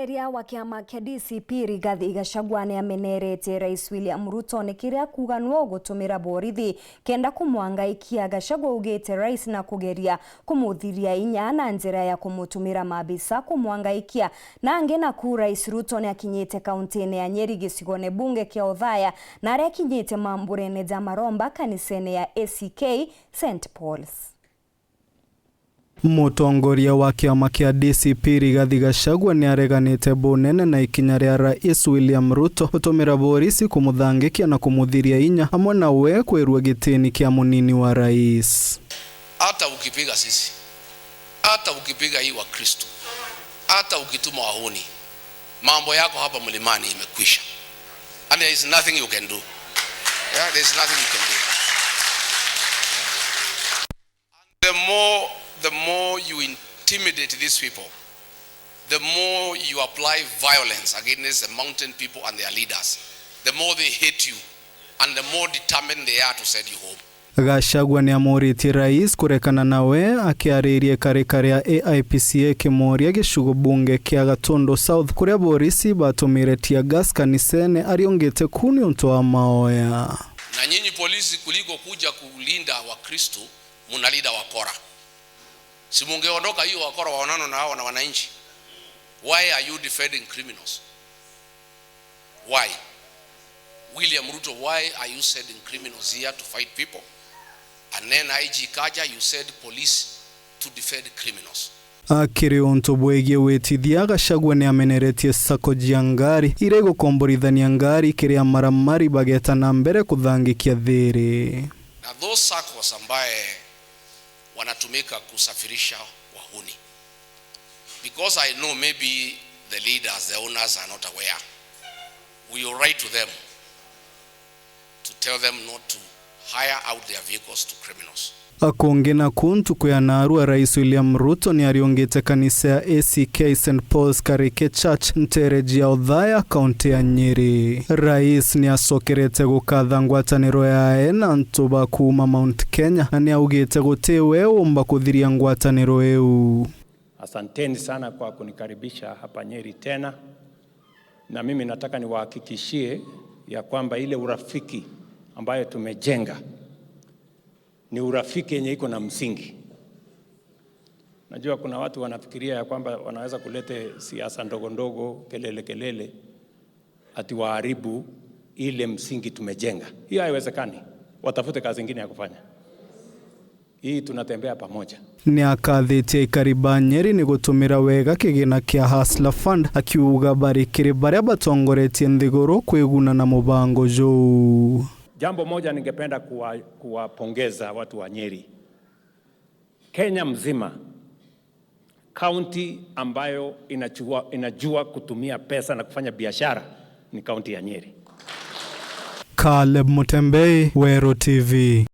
Ria wa kiama kia DCP Rigathi Gachagua ni amenerete Rais William Ruto ni kiria kuga no gutumira borithi kenda kumwangaikia. Gachagua ugete rais na kugeria kumuthiria inya na njira ya kumutumira mabisa kumwangaikia na angena ku Rais Ruto ni akinyite kaunti ya Nyeri gicigone bunge kia Othaya na aria akinyite mamburene ja Maromba kanisene ya ACK St Paul's. Mutongoria wa kiama kia DCP Rigathi Gachagua ni areganite bunene na ikinya ria Rais William Ruto gutumira borisi kumuthangikia na kumuthiria inya hamwe na we kwirwa gitini kia munini wa rais. Hata ukipiga sisi, hata ukipiga hii wa Kristo, hata ukituma wahuni, mambo yako hapa mlimani imekwisha. And there is nothing you can do. Yeah, there is nothing you can do. The more you intimidate these people, the more you apply violence against the mountain people and their leaders, the more they hate you and the more determined they are to send you home. Gachagua ni amuriti rais kurekana nawe akiaririe karikari ya AIPCA kimoria gishugo bunge kia Gatondo South kuria borisi batumire tia gas kanisene ariongete kuni unto wa maoya. Na nyinyi polisi kuliko kuja kulinda wa Kristo munalida wakora. Si mungeondoka hiyo wakora waonano na hao na wananchi. Why are you defending criminals? Why? William Ruto, why are you sending criminals here to fight people? And then IG Kaja, you said police to defend criminals. Akiri onto bwege wetithia Gachagua ni ameneretie sako jiangari irego komborithania ngari kiria maramari bageta na mbere kuthangikia thiri. Na those circles ambaye wanatumika kusafirisha wahuni. Because I know maybe the leaders, the owners are not aware. We will write to them to tell them not to hire out their vehicles to criminals. Akongena kuntu kwa narua Rais William Ruto ni ariongete kanisa ya ACK St Paul's Karike Church ntereji ya Othaya kaunti ya Nyeri. Rais ni asokerete gukatha ngwataniro yae na ntuba kuma Mount Kenya na ni augete gutewe omba kuthiria ngwataniro eu. Asanteni sana kwa kunikaribisha hapa Nyeri tena, na mimi nataka niwahakikishie ya kwamba ile urafiki ambayo tumejenga ni urafiki yenye iko na msingi. Najua kuna watu wanafikiria ya kwamba wanaweza kulete siasa ndogo ndogo, kelele ati waharibu ile msingi tumejenga. Hiyo haiwezekani. Watafute kazi nyingine ya kufanya. Hii tunatembea pamoja. Ni akathite ikariba Nyeri ni gutumira wega kigina kia Hustler Fund akiuga barikiri baria batongoretie nthiguru kwiguna na mubango jo. Jambo moja ningependa kuwapongeza watu wa Nyeri. Kenya mzima, kaunti ambayo inajua kutumia pesa na kufanya biashara ni kaunti ya Nyeri. Caleb Mutembei, Wero TV.